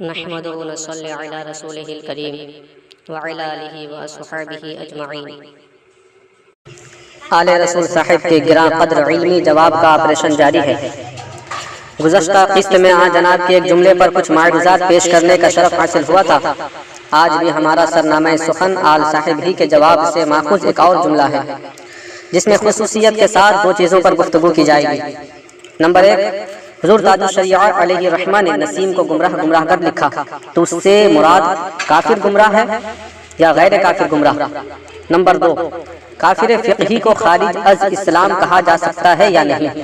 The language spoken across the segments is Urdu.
نحمد و نصلی علی رسولہ الکریم وعلی آلہ واصحابہ اجمعین۔ آل رسول صاحب کے گراں قدر علمی جواب کا آپریشن جاری ہے۔ گزشتہ قسط میں جناب کے ایک جملے پر کچھ معجزات پیش کرنے کا شرف حاصل ہوا تھا۔ آج بھی ہمارا سرنامہ سخن آل صاحب ہی کے جواب سے ماخوذ ایک اور جملہ ہے، جس میں خصوصیت کے ساتھ دو چیزوں پر گفتگو کی جائے گی۔ نمبر 1، حضور تاج الشریعہ علیہ الرحمہ نے نسیم کو گمراہ گر لکھا، تو اس سے مراد کافر گمراہ ہے یا غیر کافر گمراہ؟ نمبر 2، کافر فقہی کو خارج از اسلام کہا جا سکتا ہے یا نہیں؟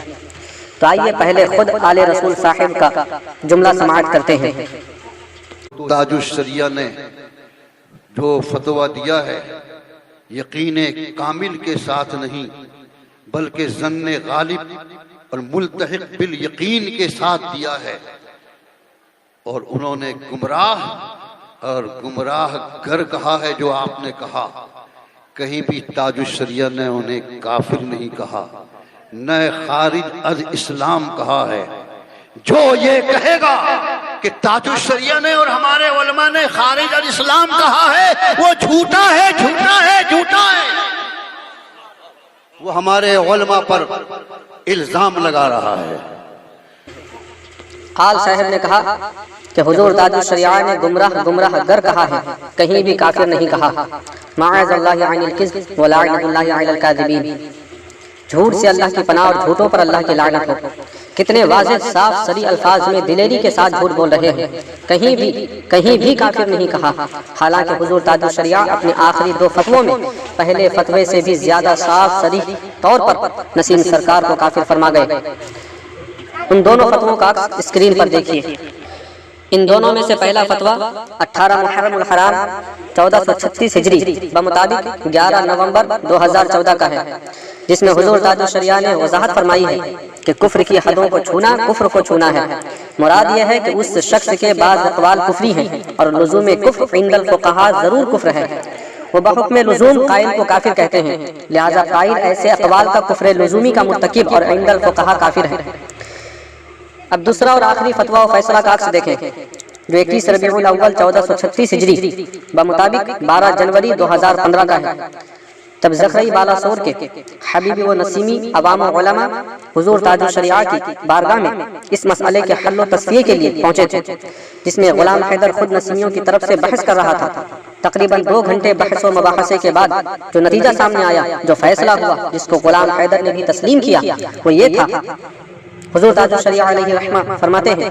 تو آئیے پہلے خود آل رسول صاحب کا جملہ سماعت کرتے ہیں۔ تاج الشریعہ نے جو فتویٰ دیا ہے یقین کامل کے ساتھ نہیں بلکہ ظن غالب اور ملتحق بالیقین کے ساتھ دیا ہے، اور انہوں نے گمراہ گر کہا ہے۔ جو آپ نے کہا، کہیں بھی تاج الشریعہ نے انہیں کافر نہیں کہا، نہ خارج از اسلام کہا ہے۔ جو یہ کہے گا کہ تاج الشریعہ نے اور ہمارے علماء نے خارج از اسلام کہا ہے، وہ جھوٹا ہے۔ وہ ہمارے علماء پر الزام لگا رہا ہے۔ آل صاحب نے کہا کہ حضور تاج الشریعہ نے گمراہ گر کہا ہے، کہیں بھی کافر نہیں کہا۔ معاذ اللہ عن الکذب ولعنۃ اللہ علی الکاذبین۔ جھوٹ سے اللہ کی پناہ اور جھوٹوں پر اللہ کی لعنت ہو۔ کتنے واضح صاف صریح الفاظ میں دلیری کے ساتھ جھوٹ بول رہے ہیں، کہیں بھی کافر نہیں کہا۔ حالانکہ حضور تاج الشریعہ اپنے آخری 2 فتووں میں پہلے فتوے سے بھی زیادہ صاف صریح طور پر نسیم سرکار کو کافر فرما گئے۔ ان دونوں فتووں کا اسکرین پر دیکھیے۔ ان دونوں میں سے پہلا فتویٰ 18 محرم الحرام 1436 ہجری بمطابق 11 نومبر 2014 کا ہے، جس میں حضور تاج الشریعہ نے وضاحت فرمائی ہے کہ کفر کی حدوں کو چھونا کفر کو چھونا ہے۔ مراد یہ ہے کہ اس شخص کے بعض اقوال کفری ہیں اور لزوم کفر عند الفقہاء ضرور کفر ہے۔ وہ بحکم لزوم قائل کو کافر کہتے ہیں، لہذا قائل ایسے اقوال کا کفر لزومی کا مرتکب اور عند الفقہاء کافر ہے۔ اب دوسرا اور آخری فتویٰ و فیصلہ کا عکس دیکھیں، جو 21 ربیع الاول 1436 ہجری بمطابق 12 جنوری 2015 کا ہے۔ تب زخرئی بالاسور کے حبیبی و نسیمی عوام و علماء حضور تاج الشریعہ کی بارگاہ میں اس مسئلے کے حل و تصفیے کے لیے پہنچے تھے، جس میں غلام حیدر خود نسیمیوں کی طرف سے بحث کر رہا تھا۔ تقریباً 2 گھنٹے بحث و مباحثے کے بعد جو نتیجہ سامنے آیا، جو فیصلہ ہوا، جس کو غلام حیدر نے بھی تسلیم کیا، وہ یہ تھا۔ حضور تاج الشریعہ علیہ الرحمہ فرماتے ہیں،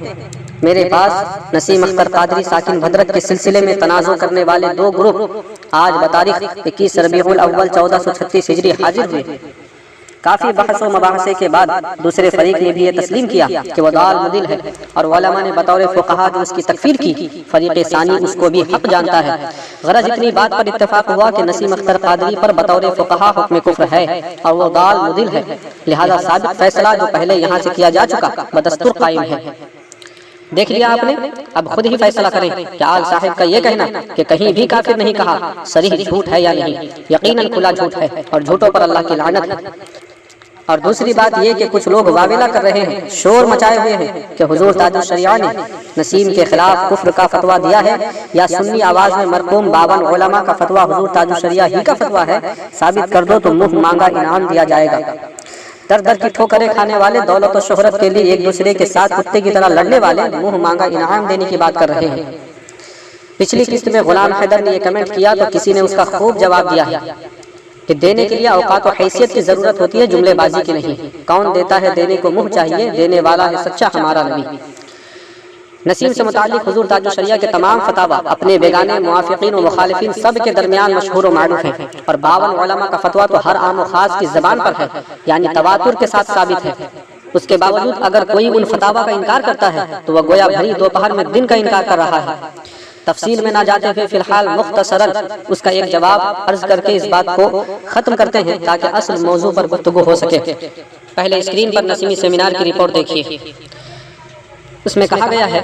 میرے پاس نسیم اختر قادری ساکن بھدرت کے سلسلے میں تنازع کرنے والے 2 گروپ آج بتاریخ 21 ربیع الاول 1436 ہجری حاضر ہوئے۔ کافی بحث و مباحثے کے بعد دوسرے فریق نے بھی یہ تسلیم کیا کہ وہ ضال مضل ہے، اور علماء نے بطور فقہا جو اس کی تکفیر کی، فریق ثانی اس کو بھی حق جانتا ہے۔ غرض اتنی بات پر اتفاق ہوا کہ نسیم اختر قادری پر بطور فقہا حکم کفر ہے اور وہ ضال مضل ہے، لہذا ثابت فیصلہ جو پہلے یہاں سے کیا جا چکا بدستور قائم ہے۔ دیکھ لیا آپ نے، اب خود ہی فیصلہ کریں کہ آل صاحب کا یہ کہنا کہ کہیں بھی کافر نہیں کہا صریح جھوٹ ہے یا نہیں۔ یقیناً کھلا جھوٹ ہے اور جھوٹوں پر اللہ کی لعنت ہے۔ اور دوسری بات یہ کہ کچھ لوگ واویلا کر رہے ہیں، شور مچائے ہوئے ہیں کہ حضور تاج الشریعہ نے نسیم کے خلاف کفر کا فتویٰ دیا ہے یا سنی آواز میں مرقوم 52 علماء کا فتویٰ حضور تاج الشریعہ ہی کا فتویٰ ہے۔ ثابت کر دو تو منہ مانگا انعام دیا جائے گا۔ در کی ٹھوکریں کھانے والے دولت و شہرت کے لیے ایک دوسرے کے ساتھ کتے کی طرح لڑنے والے منہ مانگا انعام دینے کی بات کر رہے ہیں۔ پچھلی قسط میں غلام حیدر نے یہ کمنٹ کیا تو کسی نے اس کا خوب جواب دیا ہے کہ دینے کے لیے اوقات و حیثیت کی ضرورت ہوتی ہے، جملے بازی کی نہیں۔ کون دیتا ہے دینے کو منہ چاہیے، دینے والا ہے سچا ہمارا نبی۔ نسیم سے متعلق حضور تاج الشریعہ کے تمام فتاویٰ اپنے بیگانے موافقین و مخالفین سب کے درمیان مشہور و معروف ہیں، اور 52 علماء کا فتویٰ تو ہر عام و خاص کی زبان پر ہے، یعنی تواتر کے ساتھ ثابت ہے۔ اس کے باوجود اگر کوئی ان فتاویٰ کا انکار کرتا ہے تو وہ گویا بھری دوپہر میں دن کا انکار کر رہا ہے۔ تفصیل میں نہ جاتے ہوئے فی الحال مختصراً اس کا ایک جواب عرض کر کے اس بات کو ختم کرتے ہیں تاکہ اصل موضوع پر گفتگو ہو سکے۔ پہلے اسکرین پر نسیمی سیمینار کی رپورٹ دیکھیے۔ اس میں کہا گیا ہے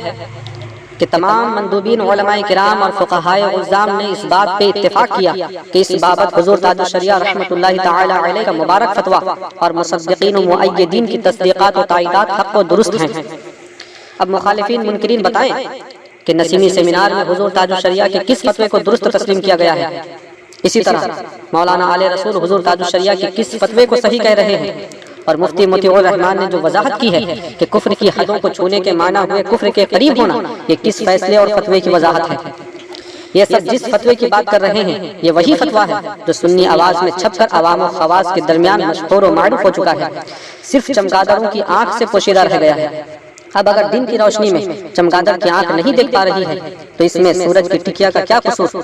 کہ تمام مندوبین علماء کرام اور فقہائے عظام نے اس بات پہ اتفاق کیا کہ اس بابت حضور تاج الشریعہ رحمۃ اللہ تعالی علیہ کا مبارک فتویٰ اور مصدقین و مؤیدین کی تصدیقات و تائیدات حق و درست ہیں۔ اب مخالفین منکرین بتائیں کہ نسیمی سیمینار میں حضور تاج الشریعہ کے کس فتوے کو درست تسلیم کیا گیا ہے، اسی طرح مولانا آل رسول حضور تاج الشریعہ کے کس فتوے کو صحیح کہہ رہے ہیں، اور مفتی مطیع الرحمان نے جو وضاحت کی ہے کہ کفر کی حدوں کو چھونے کے معنی ہوئے کفر کے قریب ہونا، یہ کس فیصلے اور فتوے کی وضاحت ہے۔ یہ سب جس فتوے کی بات کر رہے ہیں یہ وہی فتویٰ ہے جو سنی آواز میں چھپ کر عوام و خواص کے درمیان مشہور و معروف ہو چکا ہے، صرف چمگادڑوں کی آنکھ سے پوشیدہ رہ گیا ہے۔ اب اگر دن کی روشنی میں چمگادڑ کی آنکھ نہیں دیکھ پا رہی ہے تو اس میں سورج کی ٹکیا کا کیا قصور؟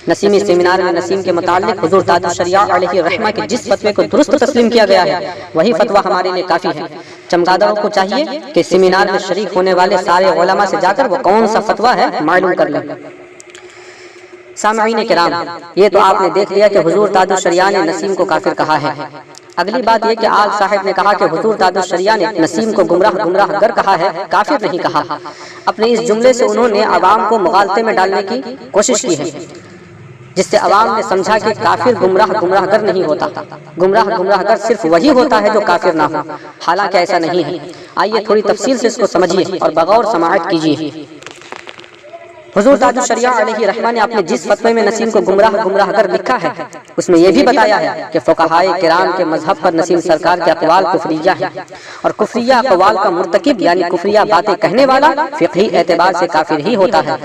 نسیمی سیمینار میں نسیم کے متعلق حضور تاج الشریعہ علیہ الرحمہ کے جس فتوے کو درست تسلیم کیا گیا ہے وہی فتویٰ ہمارے لیے کافی ہے۔ چمگادڑوں کو چاہیے کہ سیمینار میں شریک ہونے والے سارے علماء سے جا کر وہ کون سا فتویٰ ہے معلوم کر لیں۔ سامعین کرام، یہ تو آپ نے دیکھ لیا کہ حضور تاج الشریعہ نے نسیم کو کافر کہا ہے۔ اگلی بات یہ کہ آل صاحب نے کہا کہ حضور تاج الشریعہ نے نسیم کو گمراہ گر کہا ہے، کافر نہیں کہا۔ اپنے اس جملے سے انہوں نے عوام کو مغالطے میں ڈالنے کی کوشش کی ہے، جس سے عوام نے سمجھا کہ کافر گمراہ گر نہیں ہوتا، گمراہ گر صرف وہی ہوتا ہے جو کافر نہ ہو، حالانکہ ایسا نہیں ہے۔ آئیے تھوڑی تفصیل سے اس کو سمجھیے اور بغور سماعت کیجیے۔ حضور تاج الشریعہ علیہ الرحمہ نے اپنے جس فتوے میں نسیم کو گمراہ گر لکھا ہے اس میں یہ بھی بتایا ہے کہ فقہائے کرام کے مذہب پر نسیم سرکار کے اقوال کفریہ ہیں، اور کفریہ اقوال کا مرتکب یعنی کفریہ باتیں کہنے والا فقہی اعتبار سے کافر ہی ہوتا ہے۔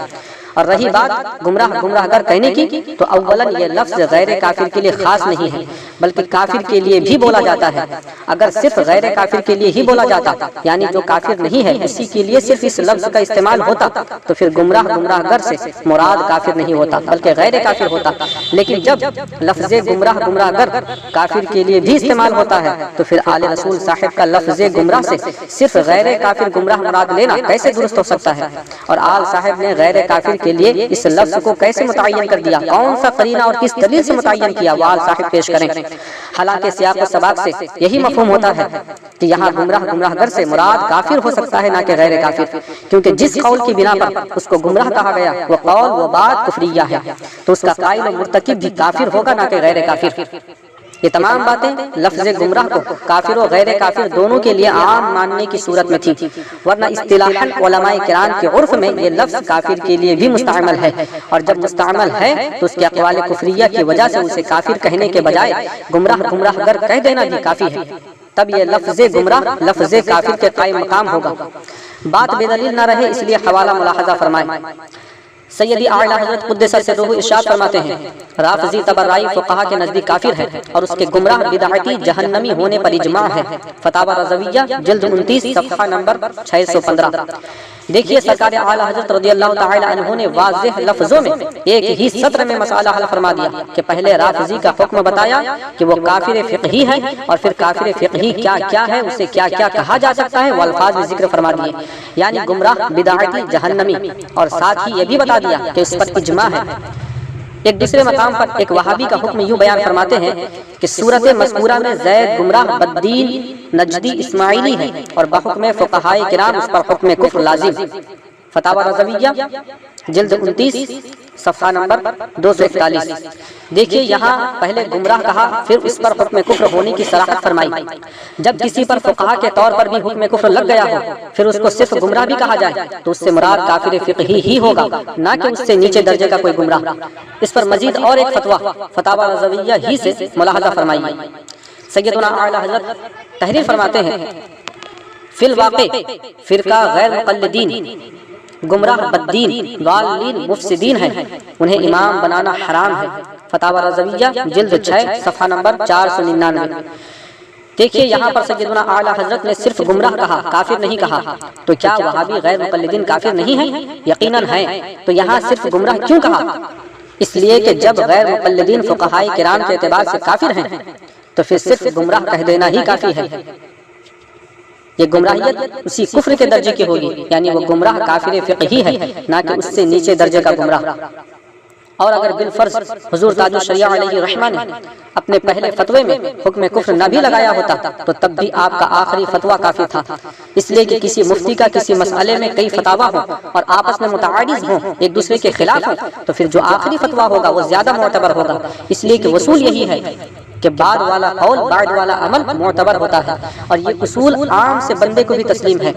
اور رہی بات گمراہ گر کہنے کی، تو اولاً یہ لفظ غیر کافر کے لیے خاص نہیں ہے بلکہ کافر کے لیے بھی بولا جاتا ہے۔ اگر صرف غیر کافر کے لیے ہی بولا جاتا یعنی جو کافر نہیں ہے اسی کے لیے صرف اس لفظ کا استعمال ہوتا تو پھر گمراہ گر سے مراد کافر نہیں ہوتا بلکہ غیر کافر ہوتا۔ لیکن جب لفظ گمراہ گر کافر کے لیے بھی استعمال ہوتا ہے تو پھر آل رسول صاحب کا لفظ گمراہ سے صرف غیر کافر گمراہ مراد لینا کیسے درست ہو سکتا ہے؟ اور آل صاحب نے غیر کافر کے لیے اس لفظ کو کیسے متعین کر دیا، کون سا قرینہ اور کس دلیل سے متعین کیا، وہ آل صاحب پیش کریں۔ حالانکہ سیاق و سباق سے یہی مفہوم ہوتا ہے کہ یہاں گمراہ گر سے مراد کافر ہو سکتا ہے نہ کہ غیر کافر، کیونکہ جس قول کی بنا پر اس کو گمراہ کہا گیا وہ قول وہ بات کفریہ ہے، تو اس کا قائل و مرتکب بھی کافر ہوگا نہ کہ غیر کافر۔ یہ تمام باتیں لفظ گمراہ کو کافر و غیر کافر دونوں کے لیے عام ماننے کی صورت میں تھی، ورنہ اصطلاحاً علماء کرام کے عرف میں یہ لفظ کافر کے لیے بھی مستعمل ہے، اور جب مستعمل ہے تو اس کے اقوال کفریہ کی وجہ سے اسے کافر کہنے کے بجائے گمراہ گر کہہ دینا بھی کافی ہے، تب یہ لفظ گمراہ لفظ کافر کے قائم مقام ہوگا۔ بات بے دلیل نہ رہے اس لیے حوالہ ملاحظہ فرمائیں۔ سیدی اعلیٰ حضرت قدس سرہ ارشاد فرماتے ہیں رافضی تبرعی فقہا کے نزدیک کافر ہے اور اس کے گمراہ بدعتی جہنمی ہونے پر اجماع ہے۔ فتاوی رضویہ جلد 29 صفحہ نمبر 615۔ دیکھیے سرکار اعلیٰ حضرت رضی اللہ تعالی عنہ نے واضح لفظوں میں ایک ہی سطر میں مسئلہ حل فرما دیا کہ پہلے رافضی کا حکم بتایا کہ وہ کافر فقہی ہے، اور پھر کافر فقہی کیا ہے، اسے کیا کہا جا سکتا ہے وہ الفاظ میں ذکر فرما دیے، یعنی گمراہ بدعتی جہنمی، اور ساتھ ہی یہ بھی بتا دیا کہ اس پر اجماع ہے۔ ایک دوسرے مقام پر ایک وہابی کا حکم یوں بیان فرماتے ہیں کہ سورت مذکورہ میں زید گمراہ بددین نجدی اسماعیلی ہے اور بحکم فقہائے کرام اس پر حکم کفر لازم۔ فتاوی رضویہ جلد 29 صفحہ نمبر 241۔ دیکھیے یہاں پہلے گمراہ کہا پھر اس پر حکم کفر ہونے کی صراحت فرمائی۔ جب کسی پر فقہا کے طور پر بھی حکم کفر لگ گیا ہو پھر اس کو صرف گمراہ بھی کہا جائے تو اس سے مراد کافر فقہی ہی ہوگا، نہ کہ اس سے نیچے درجے کا کوئی گمراہ۔ اس پر مزید اور ایک فتویٰ فتاوی رضویہ ہی سے ملاحظہ فرمائیے۔ سیدنا اعلیٰ حضرت تحریر فرماتے ہیں فی الواقع فرقہ غیر مقلدین گمراہ بددین ضالین مفسدین ہیں، انہیں امام بنانا حرام ہے۔ فتاوی رضویہ جلد 6 صفحہ نمبر 499۔ دیکھیے یہاں پر سیدنا اعلیٰ حضرت نے صرف گمراہ کہا، کافر نہیں کہا، تو کیا وہابی غیر مقلدین کافر نہیں ہیں؟ یقیناً ہیں۔ تو یہاں صرف گمراہ کیوں کہا؟ اس لیے کہ جب غیر مقلدین فقہائے کرام کے اعتبار سے کافر ہیں تو پھر صرف گمراہ کہہ دینا ہی کافی ہے۔ یہ گمراہیت اسی کفر کے درجے کی ہوگی، یعنی وہ گمراہ کافر فقہی ہے نہ کہ اس سے نیچے درجے کا گمراہ۔ اور اگر بالفرض حضور تاج الشریعہ علیہ الرحمہ نے اپنے پہلے فتوے میں حکم کفر نہ بھی لگایا ہوتا تو تب بھی آپ کا آخری فتویٰ کافی تھا، اس لیے کہ کسی مفتی کا کسی مسئلے میں کئی فتاویٰ ہوں اور آپس میں متعارض ہوں، ایک دوسرے کے خلاف ہوں، تو پھر جو آخری فتویٰ ہوگا وہ زیادہ معتبر ہوگا، اس لیے کہ اصول یہی ہے کہ بعد والا قول بعد والا عمل معتبر ہوتا ہے، اور یہ اصول عام سے بندے کو بھی تسلیم ہے۔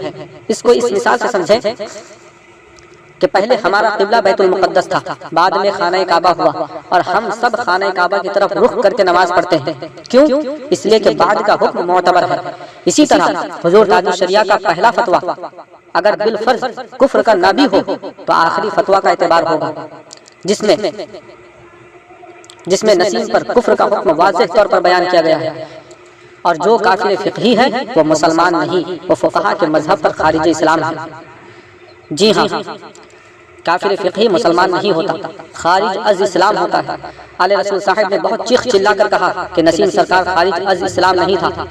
اس کو اس مثال سے سمجھیں کہ پہلے ہمارا قبلہ بیت المقدس تھا، بعد میں خانہ کعبہ ہوا، اور ہم سب خانہ کعبہ کی طرف رخ کر کے نماز پڑھتے ہیں۔ کیوں؟ اس لیے کہ بعد کا حکم معتبر ہے۔ اسی طرح حضور تاج الشریعہ کا پہلا فتویٰ اگر بالفرض کفر کا نہ بھی ہو تو آخری فتویٰ کا اعتبار ہوگا، جس میں نسیم پر کفر کا حکم واضح طور پر بیان کیا گیا ہے، اور جو کافر فقہی ہے وہ مسلمان نہیں، وہ فقہا کے مذہب پر خارج اسلام ہے۔ جی ہاں، کافر فقہی مسلمان نہیں ہوتا، خارج از اسلام ہوتا ہے۔ آل رسول صاحب نے بہت چیخ چلا کر کہا کہ نسیم سرکار خارج از اسلام نہیں تھا،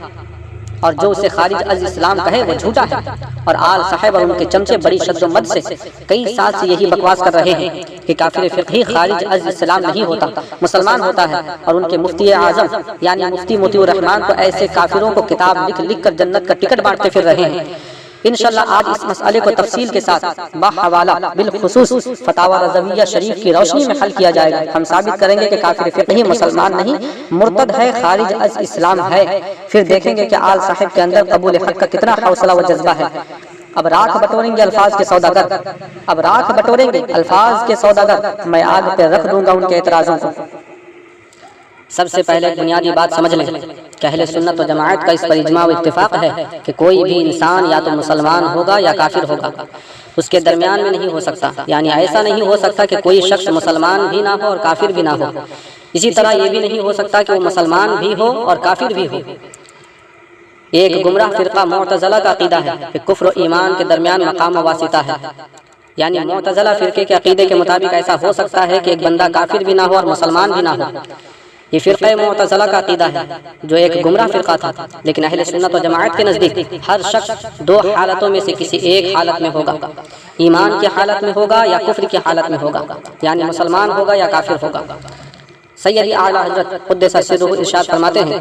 اور جو اسے خارج از اسلام کہے وہ جھوٹا ہے۔ اور آل صاحب اور ان کے چمچے بڑی شد و مد سے کئی سال سے یہی بکواس کر رہے ہیں کہ کافر فقہی خارج از اسلام نہیں ہوتا، مسلمان ہوتا ہے، اور ان کے مفتی اعظم یعنی مفتی مطیع الرحمان تو ایسے کافروں کو کتاب لکھ لکھ کر جنت کا ٹکٹ بانٹتے پھر رہے ہیں۔ انشاءاللہ آج اس مسئلے کو تفصیل کے ساتھ بحوالہ بالخصوص فتاوی رضویہ شریف کی روشنی میں حل کیا جائے گا۔ ہم ثابت کریں گے کہ کافر فقہی مسلمان نہیں، مرتد ہے، خارج از اسلام ہے۔ پھر دیکھیں گے کہ آل صاحب کے اندر قبول حق کا کتنا حوصلہ و جذبہ ہے۔ اب راکھ بٹوریں گے الفاظ کے سوداگر، اب راکھ بٹوریں گے الفاظ کے سوداگر، میں آگ پہ رکھ دوں گا ان کے اعتراضوں کو۔ سب سے پہلے بنیادی بات سمجھ لیں کہ اہل سنت و جماعت کا اس پر اجماع و اتفاق ہے کہ کوئی بھی انسان یا تو مسلمان ہوگا یا کافر ہوگا، اس کے درمیان میں نہیں ہو سکتا۔ یعنی ایسا نہیں ہو سکتا کہ کوئی شخص مسلمان بھی نہ ہو اور کافر بھی نہ ہو۔ اسی طرح یہ بھی نہیں ہو سکتا کہ وہ مسلمان بھی ہو اور کافر بھی ہو۔ ایک گمراہ فرقہ معتزلہ کا عقیدہ ہے کہ کفر و ایمان کے درمیان مقام واسطہ ہے، یعنی معتزلہ فرقے کے عقیدے کے مطابق ایسا ہو سکتا ہے کہ ایک بندہ کافر بھی نہ ہو اور مسلمان بھی نہ ہو۔ یہ فرقہ معتزلہ کا عقیدہ ہے جو ایک گمراہ فرقہ تھا، لیکن اہل سنت و جماعت کے نزدیک ہر شخص دو حالتوں میں سے کسی ایک حالت میں ہوگا، ایمان کی حالت میں ہوگا یا کفر کی حالت میں ہوگا، یعنی مسلمان ہوگا یا کافر ہوگا۔ سیدی اعلیٰ حضرت قدس سرہ ارشاد فرماتے ہیں،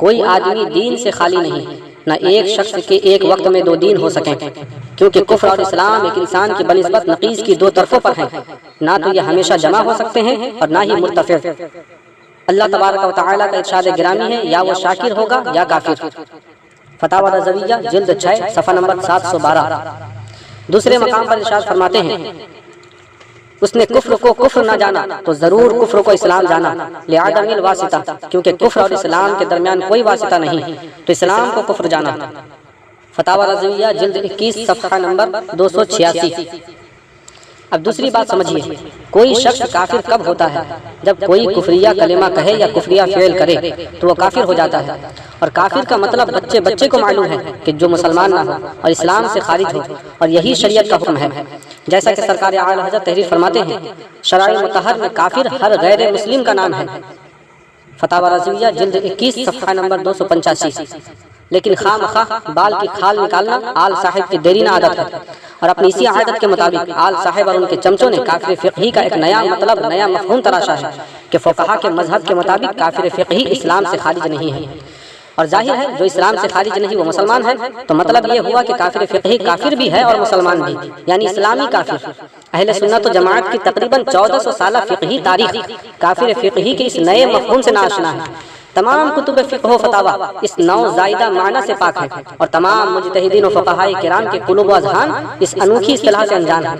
کوئی آدمی دین سے خالی نہیں، نہ ایک شخص کے ایک وقت میں دو دین ہو سکیں، کیونکہ کفر اور اسلام ایک انسان کی بنسبت نقیض کی دو طرفوں پر ہیں، نہ تو یہ ہمیشہ جمع ہو سکتے ہیں اور نہ ہی مرتفع۔ اللہ تبارک و تعالیٰ کا ارشاد گرامی ہے، یا وہ شاکر ہوگا یا کافر۔ فتاوی رضویہ جلد 6 صفحہ نمبر 712۔ دوسرے مقام پر ارشاد فرماتے ہیں، اس نے کفر کو کفر نہ جانا تو ضرور کفر کو اسلام جانا، لعدم الواسطہ، کیونکہ کفر اور اسلام کے درمیان کوئی واسطہ نہیں تو اسلام کو کفر جانا۔ فتاوی رضویہ جلد 21 صفحہ نمبر 286۔ اب دوسری بات سمجھیے، کوئی شخص کافر کب ہوتا ہے؟ جب کوئی کفریہ کلمہ کہے یا کفریہ فعل کرے تو وہ کافر ہو جاتا ہے، اور کافر کا مطلب بچے کو معلوم ہے کہ جو مسلمان نہ ہو اور اسلام سے خارج ہو، اور یہی شریعت کا حکم ہے۔ جیسا کہ سرکار اعلیٰ حضرت تحریر فرماتے ہیں، شرائع مطہر میں کافر ہر غیر مسلم کا نام ہے۔ فتاوی رضویہ جلد 21 صفحہ نمبر 285۔ لیکن خواہ مخواہ بال کی کھال نکالنا آل صاحب کی دیرینہ عادت ہے، اور اپنی اسی عادت کے مطابق آل صاحب اور ان کے چمچوں نے کافر فقہی کا ایک نیا مطلب، نیا مفہوم تراشا ہے کہ فقہا کے مذہب کے مطابق کافر فقہی اسلام سے خارج نہیں ہے، اور ظاہر ہے جو اسلام سے خارج نہیں وہ مسلمان ہے، تو مطلب یہ ہوا کہ کافر فقہی کافر بھی ہے اور مسلمان بھی، یعنی اسلامی کافر۔ اہل سنت و جماعت کی تقریباً 1400 سالہ فقہی تاریخ کافر فقہی کے اس نئے مفہوم سے ناآشنا ہے۔ تمام کتب فقہ و فتاوی اس نو زائدہ معنی سے پاک ہے، اور تمام مجتہدین و فقہاء کرام کے قلوب و اذہان اس انوکھی اصطلاح سے انجان ہے۔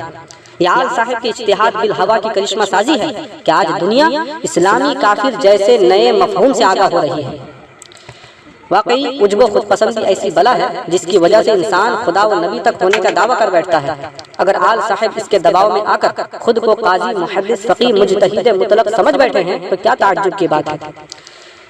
یہ آل صاحب کے اجتہاد بالہوا کی کرشمہ سازی ہے کہ آج دنیا اسلامی کافر جیسے نئے مفہوم سے آگاہ ہو رہی ہے۔ واقعی عجب و خود پسندی ایسی بلا ہے جس کی وجہ سے انسان خدا و نبی تک ہونے کا دعویٰ کر بیٹھتا ہے۔ اگر آل صاحب اس کے دباؤ میں آ کر خود کو قاضی، محدث، فقیہ، مجتہد مطلق سمجھ بیٹھے ہیں تو کیا تعجب کی بات ہے۔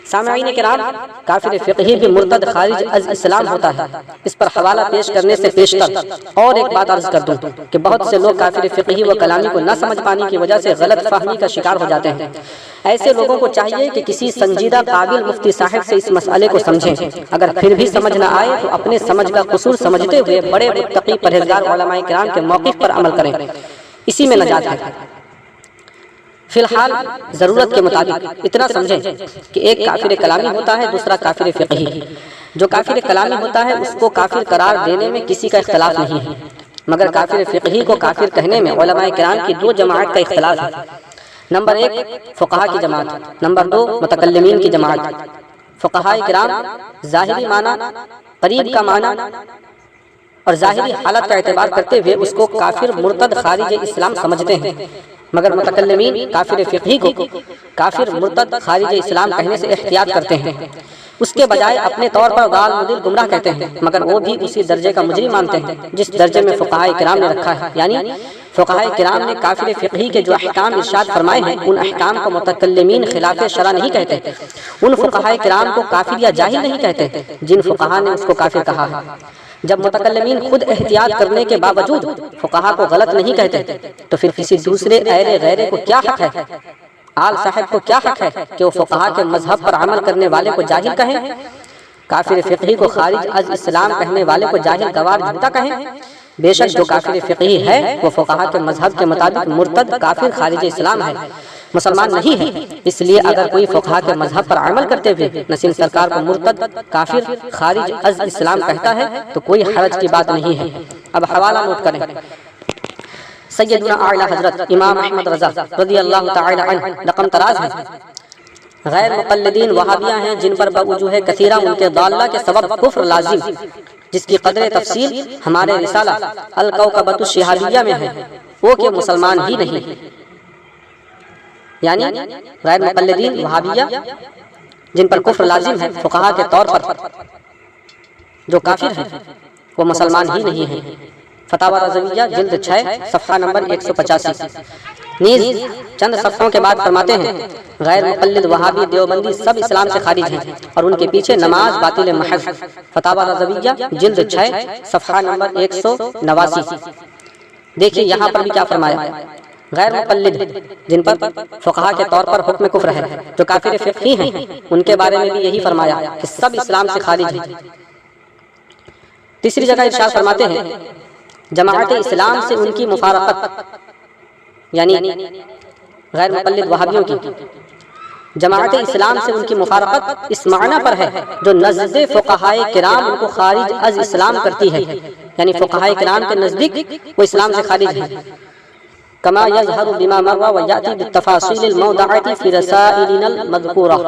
سامعین کرام، کافر فقہی بھی مرتد خارج از اسلام ہوتا ہے۔ اس پر حوالہ پیش کرنے سے پیشتر اور ایک بات عرض کر دوں کہ بہت سے لوگ کافر فقہی و کلامی کو نہ سمجھ پانے کی وجہ سے غلط فہمی کا شکار ہو جاتے ہیں۔ ایسے لوگوں کو چاہیے کہ کسی سنجیدہ قابل مفتی صاحب سے اس مسئلے کو سمجھیں، اگر پھر بھی سمجھ نہ آئے تو اپنے سمجھ کا قصور سمجھتے ہوئے بڑے متقی پرہیزگار علماء کرام کے موقف پر عمل کریں، اسی میں نجات ہے۔ فی الحال ضرورت کے مطابق اتنا سمجھیں کہ ایک کافر کلامی ہوتا ہے، دوسرا کافر فقہی۔ جو کافر کلامی ہوتا ہے اس کو کافر قرار دینے میں کسی کا اختلاف نہیں ہے، مگر کافر فقہی کو کافر کہنے میں علماء کرام کی دو جماعت کا اختلاف ہے۔ نمبر 1 فقہا کی جماعت، نمبر 2 متکلمین کی جماعت۔ فقہاء کرام ظاہری معنی، قریب کا معنی اور ظاہری حالت کا اعتبار کرتے ہوئے اس کو کافر مرتد خارج اسلام سمجھتے ہیں، مگر متکلمین کافر فقہی کو کافر مرتد خارج اسلام کہنے سے احتیاط کرتے ہیں، اس کے بجائے اپنے طور پر ضال مضل گمراہ کہتے ہیں، مگر وہ بھی اسی درجے کا مجرم مانتے ہیں جس درجے میں فقہائے کرام نے رکھا ہے، یعنی فقہائے کرام نے کافر فقہی کے جو احکام ارشاد فرمائے ہیں ان احکام کو متکلمین خلاف شرع نہیں کہتے، ان فقہائے کرام کو کافر یا جاہل نہیں کہتے جن فقہا نے اس کو کافر کہا ہے۔ جب متکلمین خود احتیاط کرنے کے باوجود فقہا کو غلط نہیں کہتے تو پھر کسی دوسرے غیرے کو کیا حق ہے، آل صاحب کو کیا حق ہے کہ وہ فقہا کے مذہب پر عمل کرنے والے کو جاہل کہیں، کافر فقہی کو خارج از اسلام کہنے والے کو جاہل گوار جھوٹا کہیں؟ بے شک جو کافر فقہی ہے وہ فقہا کے مذہب کے مطابق مرتد کافر خارج اسلام ہے، مسلمان نہیں ہے۔ اس لیے اگر کوئی فقہا کے مذہب پر عمل کرتے ہوئے نسیم سرکار کو مرتد کافر خارج از اسلام کہتا ہے تو کوئی حرج کی بات نہیں ہے۔ اب حوالہ نوٹ کریں، سیدنا اعلیٰ حضرت امام احمد رضا رضی اللہ تعالی عنہ رقم تراز ہے، غیر مقلدین وہابیہ ہیں جن پر بوجوہ کثیرہ ان کے ضالہ کے سبب کفر لازم، جس کی قدر تفصیل ہمارے رسالہ الکوکبۃ الشہابیہ میں ہے، وہ کہ مسلمان ہی نہیں، یعنی غیر مقلدین وہابیہ جن پر کفر لازم ہے فقہا کے طور پر جو کافر ہیں وہ مسلمان ہی نہیں ہیں۔ فتاوی رضویہ جلد 6 صفحہ نمبر 185۔ نیز چند صفحوں کے بعد فرماتے ہیں غیر مقلد وہابی دیوبندی سب اسلام سے خارج ہیں اور ان کے پیچھے نماز باطل محض۔ فتاوی رضویہ جلد 6 صفحہ نمبر 189۔ دیکھیے یہاں پر بھی کیا فرمایا، غیر مقلد جن پر فقہا کے طور پر حکم کفر ہے جو کافر فقہی ہیں ان کے بارے میں بھی یہی فرمایا کہ سب اسلام سے خارج ہیں۔ تیسری جگہ ارشاد فرماتے ہیں جماعت اسلام سے ان کی مفارقت، یعنی غیر مقلد وہابیوں کی جماعت اسلام سے ان کی مفارقت اس معنی پر ہے جو نزد فقہائے کرام ان کو خارج از اسلام کرتی ہے، یعنی فقہائے کرام کے نزدیک وہ اسلام سے خارج ہیں، کما یظہر بما مر ویأتی بالتفاصیل الموضعۃ فی رسائلنا المذکورہ،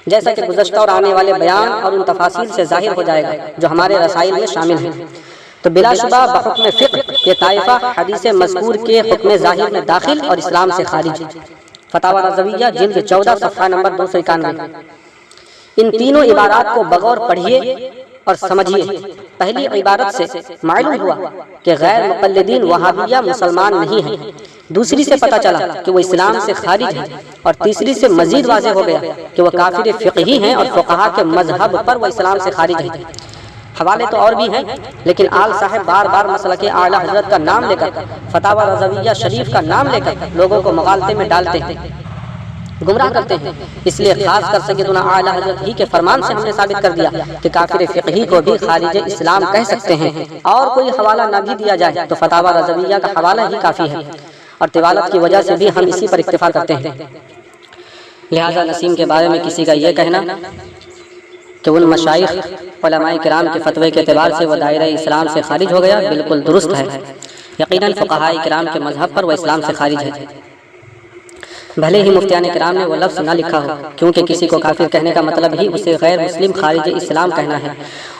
جیسا کہ گزشتہ اور آنے والے بیان اور ان تفاصیل سے ظاہر ہو جائے گا جو ہمارے رسائل میں شامل ہیں۔ تو بلا شبہ بحکم فقہ یہ طائفہ حدیث مذکور کے حکم ظاہر میں داخل اور اسلام سے خارج۔ فتاوی رضویہ جلد 14 صفحہ نمبر 291۔ ان تینوں عبارات کو بغور پڑھیے اور سمجھیے۔ پہلی عبارت سے معلوم ہوا کہ غیر مقلدین وہابیہ مسلمان نہیں ہیں، دوسری سے پتہ چلا کہ وہ اسلام سے خارج ہیں، اور تیسری سے مزید واضح ہو گیا کہ وہ کافر فقہی ہیں اور فقہا کے مذہب پر وہ اسلام سے خارج ہیں۔ حوالے تو اور بھی ہیں لیکن آل صاحب بار بار مسلک اعلیٰ حضرت کا نام لے کر، فتاوی رضویہ شریف کا نام لے کر لوگوں کو مغالطے میں ڈالتے ہیں، گمراہ کرتے ہیں۔ اس لیے خاص کر سیدنا اعلیٰ حضرت ہی کے فرمان سے ہم نے ثابت کر دیا کہ کافر فقہی کو بھی خارج اسلام کہہ سکتے ہیں، اور کوئی حوالہ نہ بھی دیا جائے تو فتاوی رضویہ کا حوالہ ہی کافی ہے، اور طوالت کی وجہ سے بھی ہم اسی پر اکتفا کرتے ہیں۔ لہذا نسیم کے بارے میں کسی کا یہ کہنا کہ ان مشائخ علماء کرام کے فتوے کے اعتبار سے وہ دائرہ اسلام سے خارج ہو گیا بالکل درست ہے۔ یقیناً فقہاء کرام کے مذہب پر وہ اسلام سے خارج ہے، بھلے ہی مفتیان کرام نے وہ لفظ نہ لکھا ہو، کیونکہ کسی کو کافر کہنے کا مطلب ہی اسے غیر مسلم خارج اسلام کہنا ہے،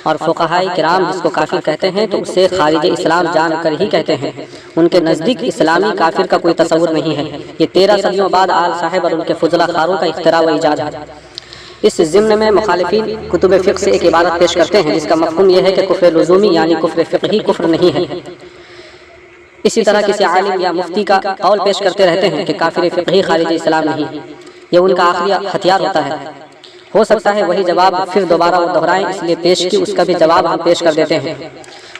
اور فقہاء کرام جس کو کافر کہتے ہیں تو اسے خارج اسلام جان کر ہی کہتے ہیں۔ ان کے نزدیک اسلامی کافر کا کوئی تصور نہیں ہے۔ یہ 13 صدیوں بعد آل صاحب اور ان کے فضلہ خاروں کا اختراع و ایجاد ہے۔ اس ضمن میں مخالفین کتب فقہ سے ایک عبارت پیش کرتے ہیں جس کا مفہوم یہ ہے کہ کفر لزومی یعنی کفر فقہی کفر نہیں ہے۔ اسی طرح کسی عالم یا مفتی کا قول پیش کرتے رہتے ہیں کہ کافر فقہی خارج اسلام نہیں، یہ ان کا آخری ہتھیار ہوتا ہے۔ ہو سکتا ہے وہی جواب پھر دوبارہ وہ دہرائیں، اس لیے پیش کی اس کا بھی جواب ہم پیش کر دیتے ہیں،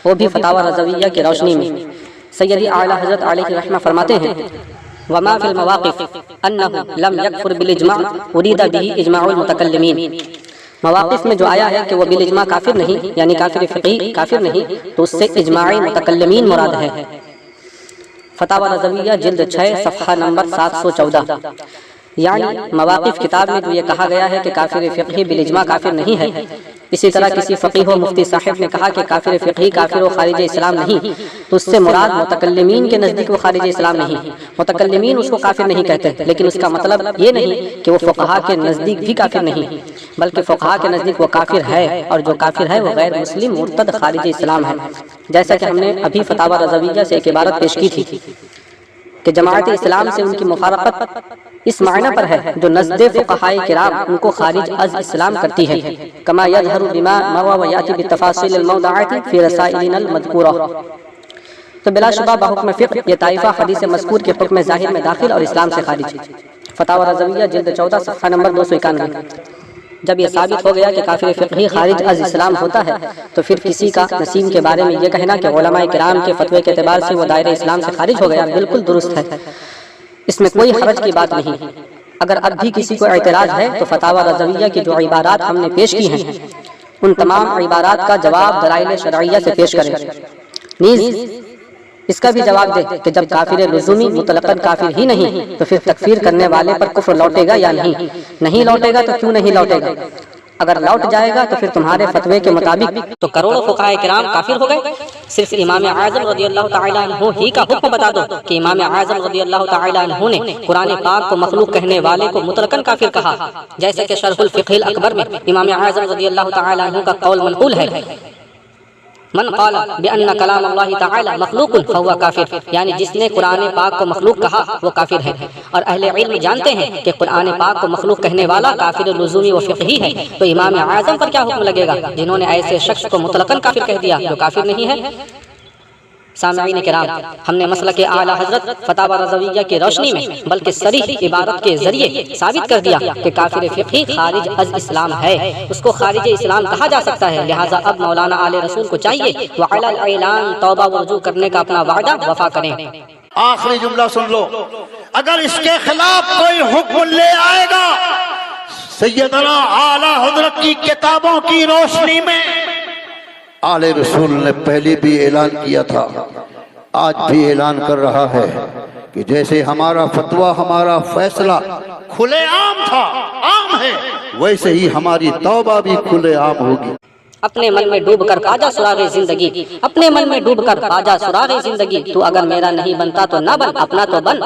وہ بھی فتاوی رضویہ کی روشنی میں۔ سیدی اعلیٰ حضرت علیہ رحمہ فرماتے ہیں وما فی المواقف انہ لم یکفر بالاجماع ارید به اجماع المتکلمین، مواقف میں جو آیا ہے کہ وہ بالاجماع کافر نہیں یعنی کافر فقہی کافر نہیں تو اس سے اجماع متکلمین مراد ہے۔ فتاوی رضویہ جلد 6 صفحہ نمبر 714۔ یعنی مواقف کتاب میں جو یہ کہا گیا ہے کہ کافر فقہی بالاجماع کافر نہیں ہے، اسی طرح کسی فقیہ و مفتی صاحب نے کہا کہ کافر فقہی کافر و خارج اسلام نہیں، تو اس سے مراد متکلمین کے نزدیک وہ خارج اسلام نہیں، متکلمین اس کو کافر نہیں کہتے، لیکن اس کا مطلب یہ نہیں کہ وہ فقہا کے نزدیک بھی کافر نہیں، بلکہ فقہا کے نزدیک وہ کافر ہے، اور جو کافر ہے وہ غیر مسلم مرتد خارج اسلام ہے۔ جیسا کہ ہم نے ابھی فتاوی رضویہ سے ایک عبارت پیش کی تھی کہ جماعت اسلام سے ان کی مفارقت اس معنی پر ہے جو نزد فقہائے کرام ان کو خارج از اسلام کرتی ہے، کما یظہر بما مروى ویاتی بالتفاصیل الموضوعات فی رسائلنا المذکورہ۔ تو بلا شبہ بحکم فقہ یہ طائفہ حدیث مذکور کے حکم ظاہر میں داخل اور اسلام سے خارج۔ فتاوی رضویہ جلد 14 صفحہ نمبر 291۔ جب یہ ثابت ہو گیا کہ کافر فقہی خارج از اسلام ہوتا ہے، تو پھر کسی کا نسیم کے بارے میں یہ کہنا کہ علماء کرام کے فتوے کے اعتبار سے وہ دائرہ اسلام سے خارج ہو گیا بالکل درست ہے، اس میں کوئی حرج کی بات نہیں۔ اگر اب بھی کسی کو اعتراض ہے تو فتاوی رضویہ کی جو عبارات ہم نے پیش کی ہیں ان تمام عبارات کا جواب دلائل شرعیہ سے پیش کرے، نیز اس کا بھی جواب دے کہ جب کافر لزومی مطلقاً کافر ہی نہیں تو پھر تکفیر کرنے والے پر کفر لوٹے گا یا نہیں لوٹے گا تو کیوں نہیں لوٹے گا؟ اگر لوٹ جائے گا تو پھر تمہارے فتوے کے مطابق تو کروڑوں فقہائے کرام کافر ہو گئے۔ صرف امام اعظم رضی اللہ تعالیٰ عنہ ہی کا حکم بتا دو کہ امام اعظم رضی اللہ تعالیٰ عنہ نے قرآن پاک کو مخلوق کہنے والے کو مطلقاً کافر کہا، جیسے کہ شرح الفقہ الاکبر میں امام اعظم رضی اللہ تعالیٰ عنہ کا قول منقول ہے، من قال بأن کلام اللہ تعالی مخلوق فهو کافر، یعنی جس نے قرآن پاک کو مخلوق کہا وہ کافر ہے۔ اور اہل علم جانتے ہیں کہ قرآن پاک کو مخلوق کہنے والا کافر لزومی و فقہی ہے، تو امام اعظم پر کیا حکم لگے گا جنہوں نے ایسے شخص کو مطلقاً کافر کہہ دیا جو کافر نہیں ہے؟ سامعین کرام، ہم نے مسلک اعلیٰ حضرت فتاوی رضویہ کی روشنی میں بلکہ صریح عبارت کے ذریعے ثابت کر دیا کہ کافر فقہی خارج از اسلام ہے، اس کو خارج اسلام کہا جا سکتا ہے۔ لہٰذا اب مولانا آل رسول کو چاہیے وہ علی الاعلان توبہ و رجوع کرنے کا اپنا وعدہ وفا کریں۔ آخری جملہ سن لو، اگر اس کے خلاف کوئی حکم لے آئے گا سیدنا اعلیٰ حضرت کی کتابوں کی روشنی میں، آل رسول نے پہلے بھی اعلان کیا تھا، آج بھی اعلان کر رہا ہے کہ جیسے ہمارا فتویٰ ہمارا فیصلہ کھلے عام تھا، عام ہے، ویسے ہی ہماری توبہ بھی کھلے عام ہوگی۔ اپنے من میں ڈوب کر پاجا سراغ زندگی، اپنے من میں ڈوب کر پاجا سراغ زندگی، تو اگر میرا نہیں بنتا تو نہ بن، اپنا تو بن۔